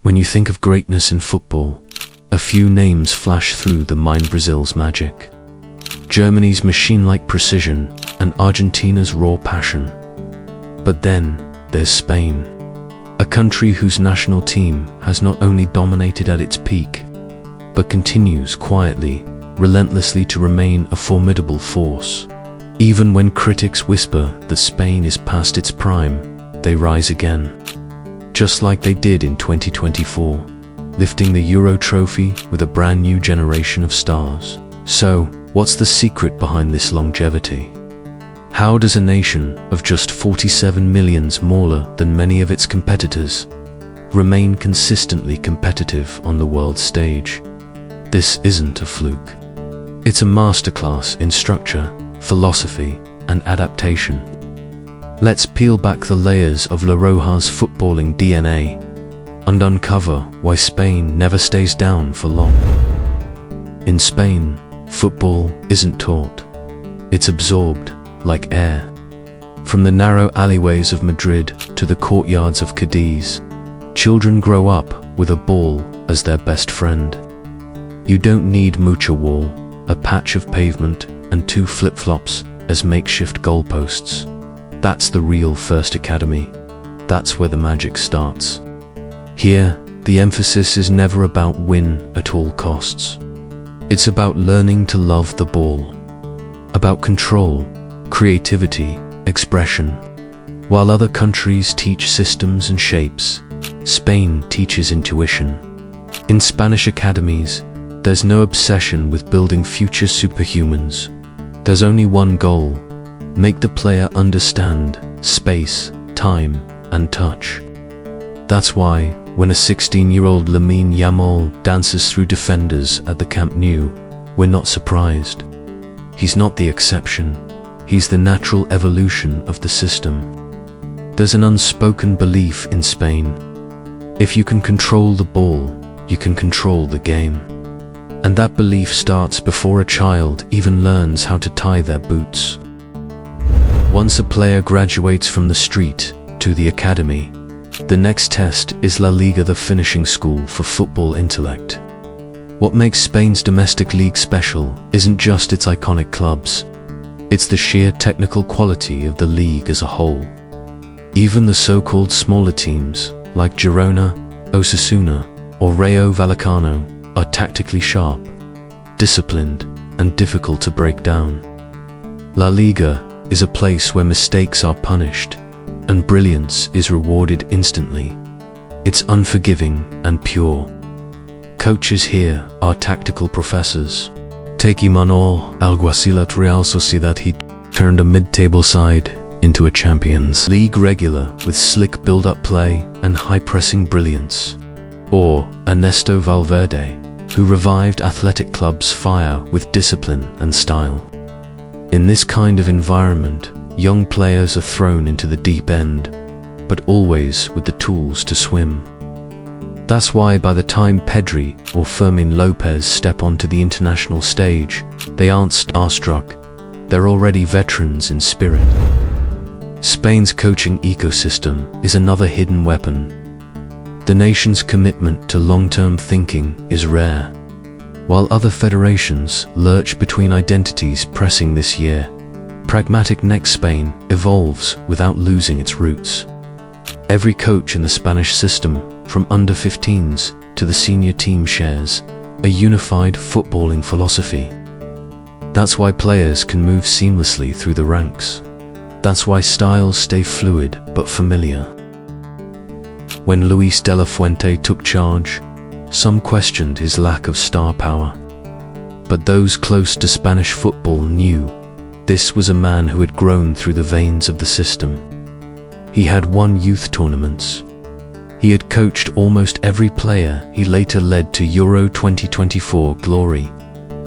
When you think of greatness in football, a few names flash through the mind: Brazil's magic, Germany's machine-like precision, and Argentina's raw passion. But then there's Spain, a country whose national team has not only dominated at its peak, but continues quietly, relentlessly to remain a formidable force. Even when critics whisper that Spain is past its prime, they rise again. Just like they did in 2024, lifting the Euro trophy with a brand new generation of stars. So, what's the secret behind this longevity? How does a nation of just 47 million smaller than many of its competitors remain consistently competitive on the world stage? This isn't a fluke. It's a masterclass in structure, philosophy, and adaptation. Let's peel back the layers of La Roja's footballing DNA and uncover why Spain never stays down for long. In Spain, football isn't taught. It's absorbed like air. From the narrow alleyways of Madrid to the courtyards of Cadiz, children grow up with a ball as their best friend. You don't need mucha wall, a patch of pavement, and 2 flip-flops as makeshift goalposts. That's the real First Academy. That's where the magic starts. Here, the emphasis is never about win at all costs. It's about learning to love the ball, about control, creativity, expression. While other countries teach systems and shapes, Spain teaches intuition. In Spanish academies, there's no obsession with building future superhumans. There's only one goal: make the player understand space, time, and touch. That's why, when a 16-year-old Lamine Yamal dances through defenders at the Camp Nou, we're not surprised. He's not the exception. He's the natural evolution of the system. There's an unspoken belief in Spain: if you can control the ball, you can control the game. And that belief starts before a child even learns how to tie their boots. Once a player graduates from the street to the academy, the next test is La Liga, the finishing school for football intellect. What makes Spain's domestic league special isn't just its iconic clubs. It's the sheer technical quality of the league as a whole. Even the so-called smaller teams, like Girona, Osasuna, or Rayo Vallecano, are tactically sharp, disciplined, and difficult to break down. La Liga is a place where mistakes are punished, and brilliance is rewarded instantly. It's unforgiving and pure. Coaches here are tactical professors. Take Imanol Alguacil at Real Sociedad. He turned a mid-table side into a Champions League regular with slick build-up play and high-pressing brilliance. Or Ernesto Valverde, who revived athletic clubs' fire with discipline and style. In this kind of environment, young players are thrown into the deep end, but always with the tools to swim. That's why by the time Pedri or Fermin Lopez step onto the international stage, they aren't starstruck. They're already veterans in spirit. Spain's coaching ecosystem is another hidden weapon. The nation's commitment to long-term thinking is rare. While other federations lurch between identities pressing this year, pragmatic next Spain evolves without losing its roots. Every coach in the Spanish system, from under-15s to the senior team, shares a unified footballing philosophy. That's why players can move seamlessly through the ranks. That's why styles stay fluid but familiar. When Luis de la Fuente took charge, some questioned his lack of star power. But those close to Spanish football knew this was a man who had grown through the veins of the system. He had won youth tournaments. He had coached almost every player he later led to Euro 2024 glory.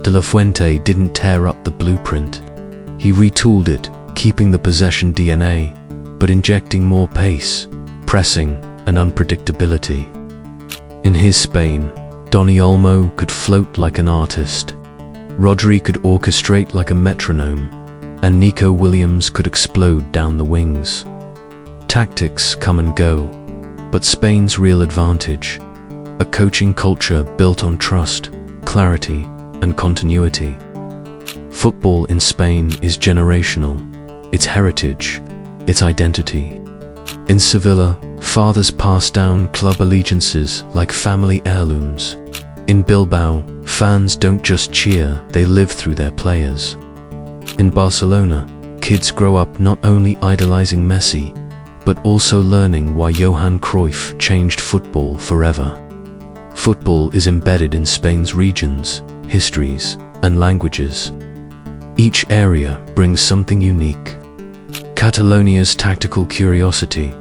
De la Fuente didn't tear up the blueprint. He retooled it, keeping the possession DNA, but injecting more pace, pressing, and unpredictability. In his Spain, Dani Olmo could float like an artist, Rodri could orchestrate like a metronome, and Nico Williams could explode down the wings. Tactics come and go, but Spain's real advantage a coaching culture built on trust, clarity, and continuity. Football in Spain is generational, its heritage, its identity. In Sevilla, fathers pass down club allegiances like family heirlooms. In Bilbao, fans don't just cheer, they live through their players. In Barcelona, kids grow up not only idolizing Messi, but also learning why Johan Cruyff changed football forever. Football is embedded in Spain's regions, histories, and languages. Each area brings something unique. Catalonia's tactical curiosity,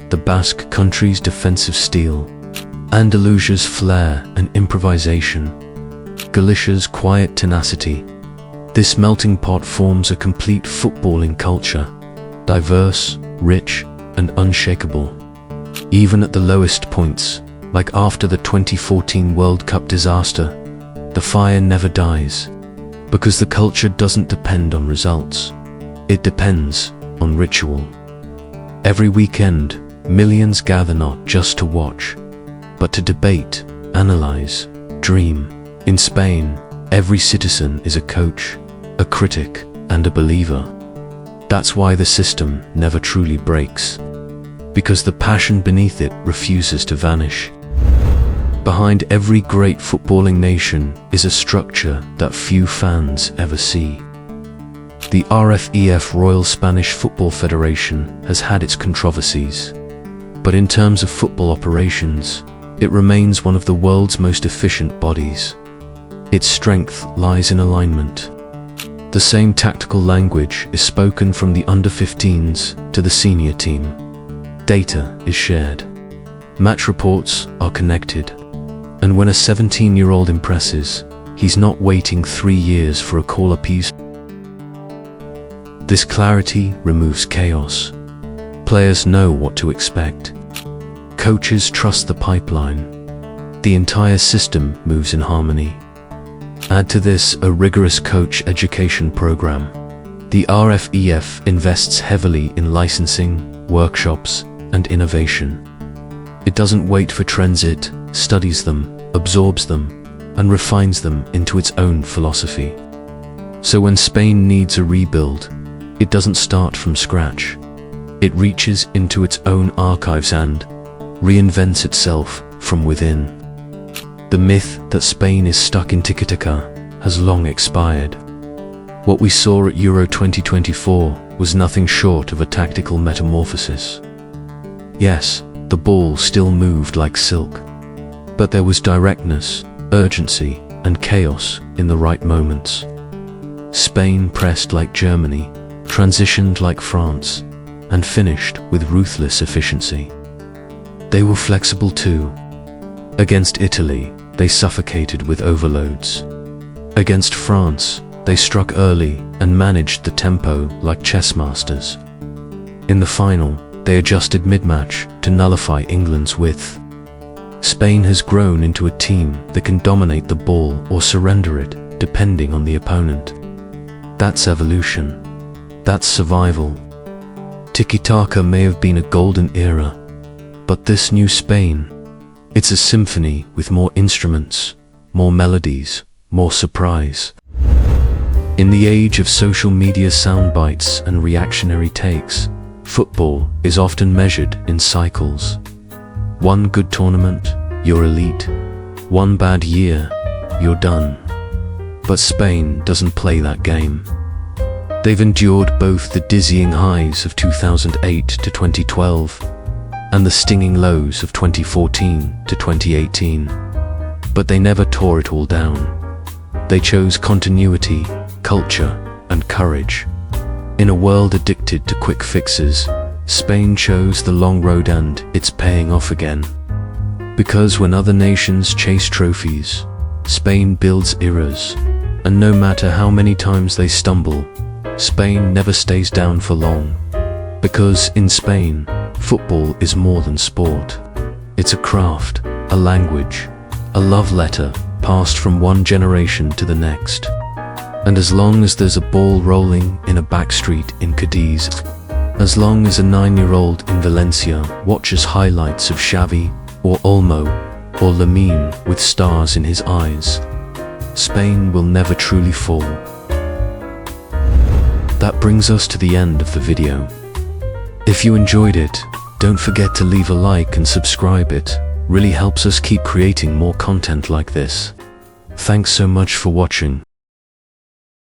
the Basque country's defensive steel, Andalusia's flair and improvisation, Galicia's quiet tenacity. This melting pot forms a complete footballing culture, diverse, rich, and unshakable. Even at the lowest points, like after the 2014 World Cup disaster, the fire never dies, because the culture doesn't depend on results. It depends on ritual. Every weekend, millions gather not just to watch, but to debate, analyze, dream. In Spain, every citizen is a coach, a critic, and a believer. That's why the system never truly breaks, because the passion beneath it refuses to vanish. Behind every great footballing nation is a structure that few fans ever see. The RFEF, Royal Spanish Football Federation, has had its controversies, but in terms of football operations, it remains one of the world's most efficient bodies. Its strength lies in alignment. The same tactical language is spoken from the under-15s to the senior team. Data is shared. Match reports are connected. And when a 17-year-old impresses, he's not waiting 3 years for a call appease. This clarity removes chaos. Players know what to expect. Coaches trust the pipeline. The entire system moves in harmony. Add to this a rigorous coach education program. The RFEF invests heavily in licensing, workshops, and innovation. It doesn't wait for trends, it studies them, absorbs them, and refines them into its own philosophy. So when Spain needs a rebuild, it doesn't start from scratch. It reaches into its own archives and reinvents itself from within. The myth that Spain is stuck in tiki-taka has long expired. What we saw at Euro 2024 was nothing short of a tactical metamorphosis. Yes, the ball still moved like silk, but there was directness, urgency, and chaos in the right moments. Spain pressed like Germany, transitioned like France, and finished with ruthless efficiency. They were flexible too. Against Italy, they suffocated with overloads. Against France, they struck early and managed the tempo like chess masters. In the final, they adjusted mid-match to nullify England's width. Spain has grown into a team that can dominate the ball or surrender it, depending on the opponent. That's evolution. That's survival. Tiki-taka may have been a golden era, but this new Spain, it's a symphony with more instruments, more melodies, more surprise. In the age of social media soundbites and reactionary takes, football is often measured in cycles. One good tournament, you're elite. One bad year, you're done. But Spain doesn't play that game. They've endured both the dizzying highs of 2008 to 2012 and the stinging lows of 2014 to 2018. But they never tore it all down. They chose continuity, culture, and courage. In a world addicted to quick fixes, Spain chose the long road, and it's paying off again. Because when other nations chase trophies, Spain builds eras, and no matter how many times they stumble, Spain never stays down for long. Because in Spain, football is more than sport. It's a craft, a language, a love letter passed from one generation to the next. And as long as there's a ball rolling in a backstreet in Cadiz, as long as a 9-year-old in Valencia watches highlights of Xavi or Olmo, or Lamine with stars in his eyes. Spain will never truly fall. That brings us to the end of the video. If you enjoyed it, don't forget to leave a like and subscribe. It really helps us keep creating more content like this. Thanks so much for watching.